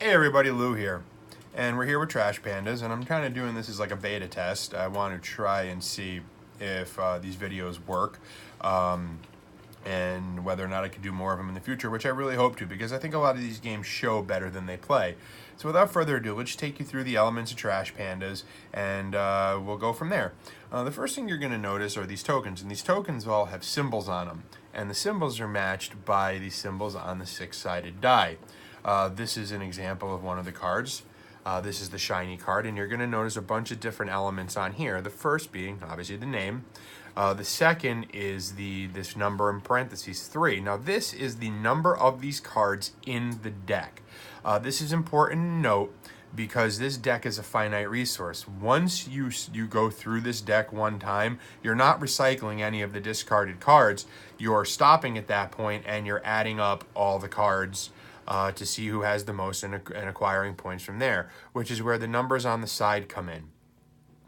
Hey everybody, Lou here. And we're here with Trash Pandas, and I'm kind of doing this as like a beta test. I want to try and see if these videos work, and whether or not I can do more of them in the future, which I really hope to, because I think a lot of these games show better than they play. So without further ado, let's take you through the elements of Trash Pandas, and we'll go from there. The first thing you're going to notice are these tokens, and these tokens all have symbols on them, and the symbols are matched by the symbols on the six-sided die. This is an example of one of the cards. This is the shiny card, and you're going to notice a bunch of different elements on here. The first being, obviously, the name. The second is this number in parentheses, 3. Now, this is the number of these cards in the deck. This is important to note because this deck is a finite resource. Once you go through this deck one time, you're not recycling any of the discarded cards. You're stopping at that point, and you're adding up all the cards to see who has the most and acquiring points from there, which is where the numbers on the side come in.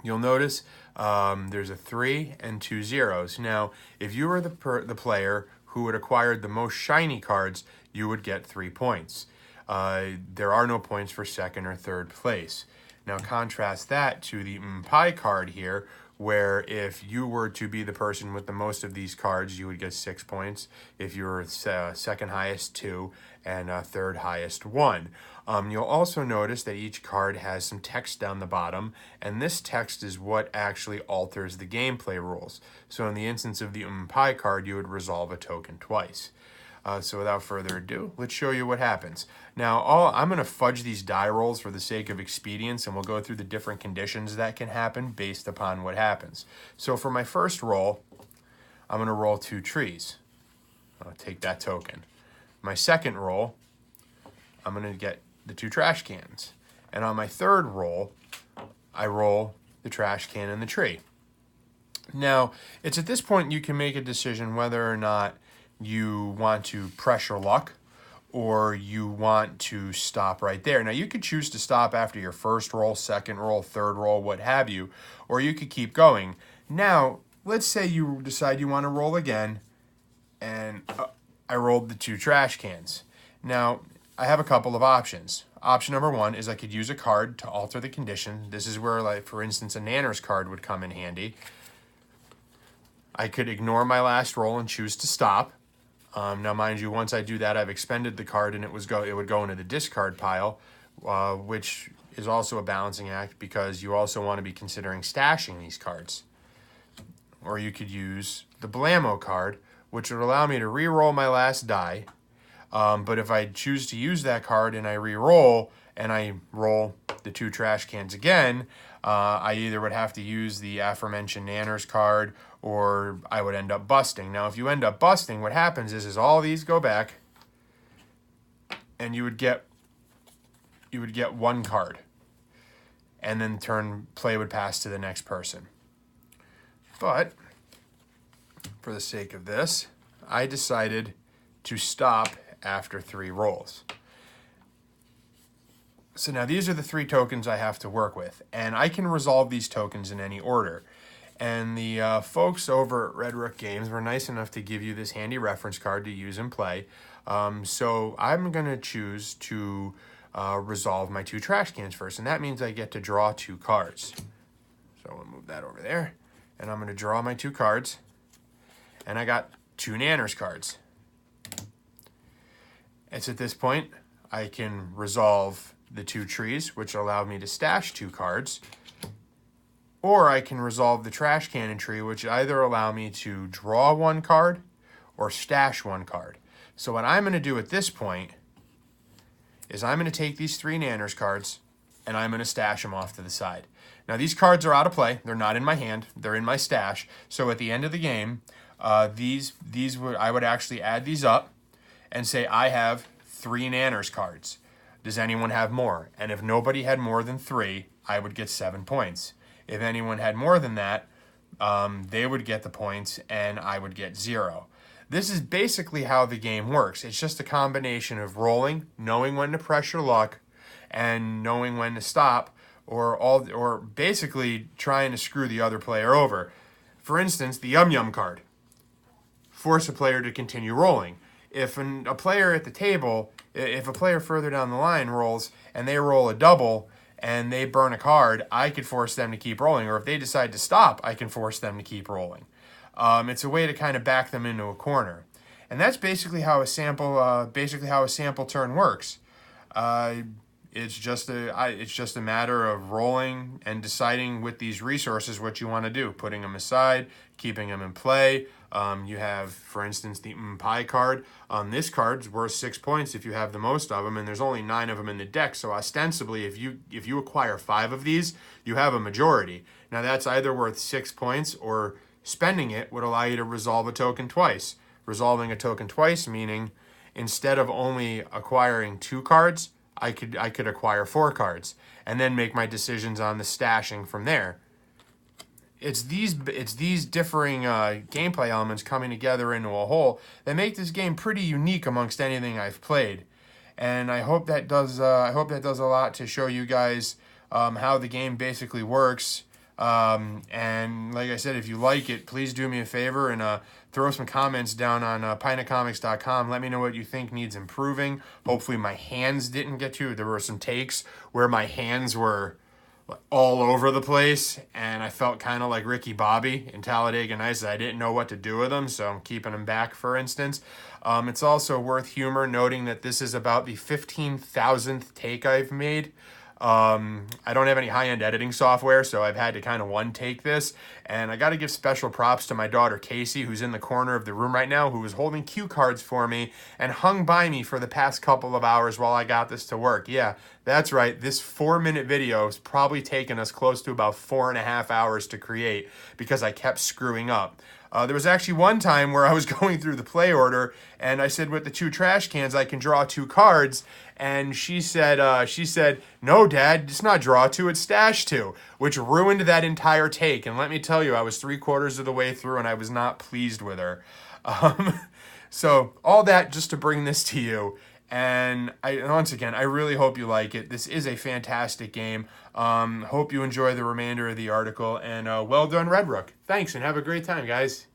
You'll notice there's a 3 and 2 zeros. Now, if you were the player who had acquired the most shiny cards, you would get 3 points. There are no points for second or third place. Now, contrast that to the pie card here, where if you were to be the person with the most of these cards, you would get 6 points. If you were second highest, 2, and third highest, 1. You'll also notice that each card has some text down the bottom, and this text is what actually alters the gameplay rules. So in the instance of the pie card, you would resolve a token twice. So without further ado, let's show you what happens. Now, I'm going to fudge these die rolls for the sake of expedience, and we'll go through the different conditions that can happen based upon what happens. So for my first roll, I'm going to roll 2 trees. I'll take that token. My second roll, I'm going to get the 2 trash cans. And on my third roll, I roll the trash can and the tree. Now, it's at this point you can make a decision whether or not you want to pressure luck or you want to stop right there. Now, you could choose to stop after your first roll, second roll, third roll, what have you, or you could keep going. Now, let's say you decide you want to roll again, and I rolled the 2 trash cans. Now, I have a couple of options. Option number 1 is I could use a card to alter the condition. This is where, like, for instance, a Nanner's card would come in handy. I could ignore my last roll and choose to stop. Now, mind you, once I do that, I've expended the card, and it would go into the discard pile, which is also a balancing act because you also want to be considering stashing these cards. Or you could use the Blammo card, which would allow me to re-roll my last die. But if I choose to use that card and I re-roll and I roll the 2 trash cans again, I either would have to use the aforementioned Nanner's card or I would end up busting. Now, if you end up busting, what happens is all these go back and you would get 1 card. And then play would pass to the next person. But for the sake of this, I decided to stop after 3 rolls. So now these are the 3 tokens I have to work with, and I can resolve these tokens in any order. And the folks over at Red Rook Games were nice enough to give you this handy reference card to use and play. So I'm going to choose to resolve my 2 trash cans first, and that means I get to draw 2 cards. So I'll move that over there, and I'm going to draw my 2 cards, and I got 2 Nanner's cards. It's at this point I can resolve the 2 trees, which allow me to stash 2 cards, or I can resolve the trash cannon tree, which either allow me to draw 1 card or stash 1 card. So what I'm going to do at this point is I'm going to take these 3 Nanner's cards and I'm going to stash them off to the side. Now, these cards are out of play. They're not in my hand. They're in my stash. So at the end of the game, I would actually add these up and say I have 3 Nanner's cards. Does anyone have more? And if nobody had more than 3, I would get 7 points. If anyone had more than that, they would get the points and I would get 0. This is basically how the game works. It's just a combination of rolling, knowing when to pressure luck, and knowing when to stop, or basically trying to screw the other player over. For instance, the Yum Yum card. Force a player to continue rolling. If a player at the table if a player further down the line rolls and they roll a double and they burn a card, I could force them to keep rolling. Or if they decide to stop, I can force them to keep rolling. It's a way to kind of back them into a corner. And that's basically how a sample turn works. It's just a matter of rolling and deciding with these resources what you want to do, putting them aside, keeping them in play. You have, for instance, the pie card. This card's worth 6 points if you have the most of them, and there's only 9 of them in the deck. So ostensibly, if you acquire 5 of these, you have a majority. Now that's either worth 6 points, or spending it would allow you to resolve a token twice. Resolving a token twice meaning instead of only acquiring 2 cards, I could acquire 4 cards and then make my decisions on the stashing from there. It's these differing gameplay elements coming together into a whole that make this game pretty unique amongst anything I've played, and I hope that does a lot to show you guys how the game basically works. And like I said, if you like it, please do me a favor and throw some comments down on pinacomics.com. Let me know what you think needs improving. Hopefully my hands didn't get you. There were some takes where my hands were all over the place, and I felt kind of like Ricky Bobby in Talladega Nights. I didn't know what to do with them, so I'm keeping them back, for instance. It's also worth humor noting that this is about the 15,000th take I've made. I don't have any high-end editing software, so I've had to kind of one-take this, and I got to give special props to my daughter Casey, who's in the corner of the room right now, who was holding cue cards for me and hung by me for the past couple of hours while I got this to work. Yeah, that's right, this 4-minute video has probably taken us close to about 4.5 hours to create because I kept screwing up. There was actually one time where I was going through the play order, and I said with the 2 trash cans I can draw 2 cards, and she said, "No, Dad, it's not draw 2, it's stash 2," which ruined that entire take. And let me tell you, I was 3/4 of the way through, and I was not pleased with her. So all that just to bring this to you. And once again, I really hope you like it. This is a fantastic game. Hope you enjoy the remainder of the article. And well done, Redrook. Thanks, and have a great time, guys.